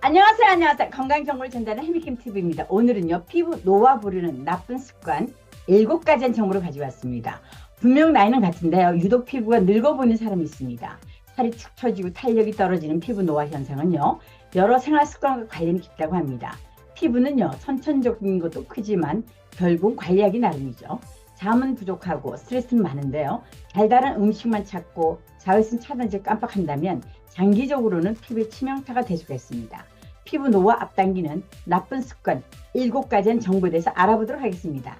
안녕하세요, 안녕하세요. 건강정보를 전달하는 해미킴TV입니다. 오늘은요, 피부 노화 부르는 나쁜 습관 7가지 정보를 가지고 왔습니다. 분명 나이는 같은데요, 유독 피부가 늙어 보이는 사람이 있습니다. 살이 축 처지고 탄력이 떨어지는 피부 노화 현상은요, 여러 생활 습관과 관련이 깊다고 합니다. 피부는요, 선천적인 것도 크지만 결국 관리하기 나름이죠. 잠은 부족하고 스트레스는 많은데요, 달달한 음식만 찾고 자외선 차단제 깜빡한다면 장기적으로는 피부에 치명타가 될 수가 있습니다. 피부 노화 앞당기는 나쁜 습관 7가지의 정보에 대해서 알아보도록 하겠습니다.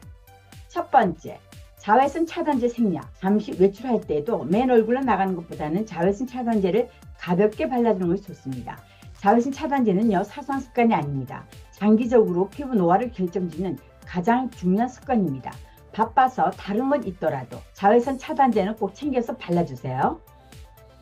첫 번째, 자외선 차단제 생략. 잠시 외출할 때도 맨 얼굴로 나가는 것보다는 자외선 차단제를 가볍게 발라주는 것이 좋습니다. 자외선 차단제는요, 사소한 습관이 아닙니다. 장기적으로 피부 노화를 결정짓는 가장 중요한 습관입니다. 바빠서 다른 건 있더라도 자외선 차단제는 꼭 챙겨서 발라주세요.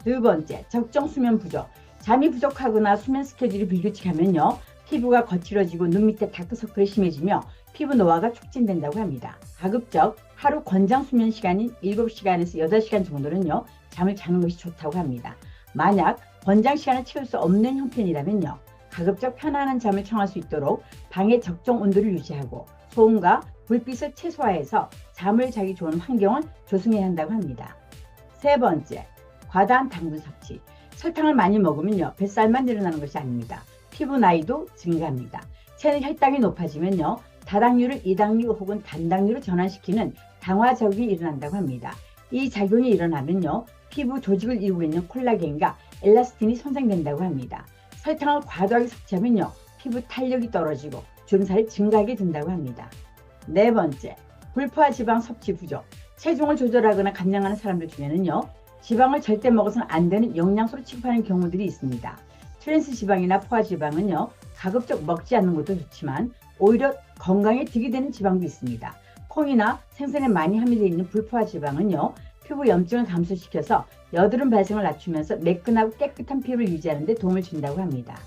두 번째, 적정 수면 부족. 잠이 부족하거나 수면 스케줄이 불규칙하면요, 피부가 거칠어지고 눈 밑에 다크서클이 심해지며 피부 노화가 촉진된다고 합니다. 가급적 하루 권장 수면 시간인 7시간에서 8시간 정도는요, 잠을 자는 것이 좋다고 합니다. 만약 권장 시간을 채울 수 없는 형편이라면요, 가급적 편안한 잠을 청할 수 있도록 방의 적정 온도를 유지하고 소음과 불빛을 최소화해서 잠을 자기 좋은 환경을 조성해야 한다고 합니다. 세 번째, 과다한 당분 섭취. 설탕을 많이 먹으면요, 뱃살만 늘어나는 것이 아닙니다. 피부 나이도 증가합니다. 체내 혈당이 높아지면요, 다당류를 이당류 혹은 단당류로 전환시키는 당화작용이 일어난다고 합니다. 이 작용이 일어나면요, 피부 조직을 이루고 있는 콜라겐과 엘라스틴이 손상된다고 합니다. 설탕을 과도하게 섭취하면요, 피부 탄력이 떨어지고 주름살이 증가하게 된다고 합니다. 네 번째, 불포화 지방 섭취 부족. 체중을 조절하거나 감량하는 사람들 중에는요, 지방을 절대 먹어서는 안 되는 영양소로 취급하는 경우들이 있습니다. 트랜스 지방이나 포화 지방은요, 가급적 먹지 않는 것도 좋지만 오히려 건강에 득이 되는 지방도 있습니다. 콩이나 생선에 많이 함유되어 있는 불포화 지방은요, 피부 염증을 감소시켜서 여드름 발생을 낮추면서 매끈하고 깨끗한 피부를 유지하는 데 도움을 준다고 합니다.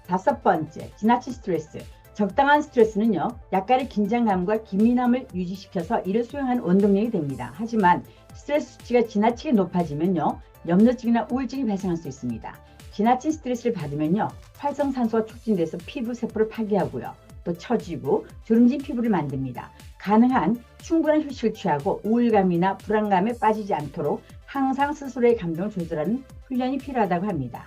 다섯 번째, 지나친 스트레스. 적당한 스트레스는요, 약간의 긴장감과 기민함을 유지시켜서 이를 수용하는 원동력이 됩니다. 하지만 스트레스 수치가 지나치게 높아지면요, 염려증이나 우울증이 발생할 수 있습니다. 지나친 스트레스를 받으면요, 활성산소가 촉진돼서 피부 세포를 파괴하고요, 또 처지고 주름진 피부를 만듭니다. 가능한 충분한 휴식을 취하고 우울감이나 불안감에 빠지지 않도록 항상 스스로의 감정을 조절하는 훈련이 필요하다고 합니다.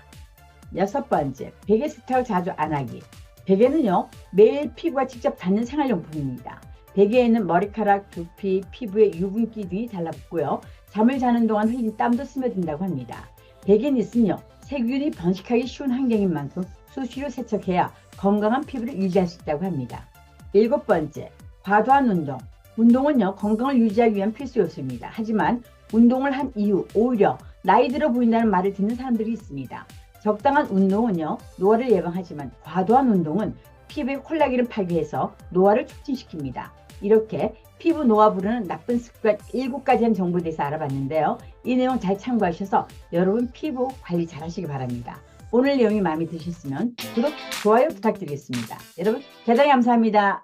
여섯 번째, 베개 세탁을 자주 안 하기. 베개는요, 매일 피부와 직접 닿는 생활용품입니다. 베개에는 머리카락, 두피, 피부의 유분기 등이 달라붙고요, 잠을 자는 동안 흘린 땀도 스며든다고 합니다. 베개닛은요, 세균이 번식하기 쉬운 환경인 만큼 수시로 세척해야 건강한 피부를 유지할 수 있다고 합니다. 일곱 번째, 과도한 운동. 운동은요, 건강을 유지하기 위한 필수 요소입니다. 하지만 운동을 한 이후 오히려 나이 들어 보인다는 말을 듣는 사람들이 있습니다. 적당한 운동은요, 노화를 예방하지만 과도한 운동은 피부의 콜라겐을 파괴해서 노화를 촉진시킵니다. 이렇게 피부 노화 부르는 나쁜 습관 7가지의 정보에 대해서 알아봤는데요. 이 내용 잘 참고하셔서 여러분 피부 관리 잘 하시기 바랍니다. 오늘 내용이 마음에 드셨으면 구독, 좋아요 부탁드리겠습니다. 여러분 대단히 감사합니다.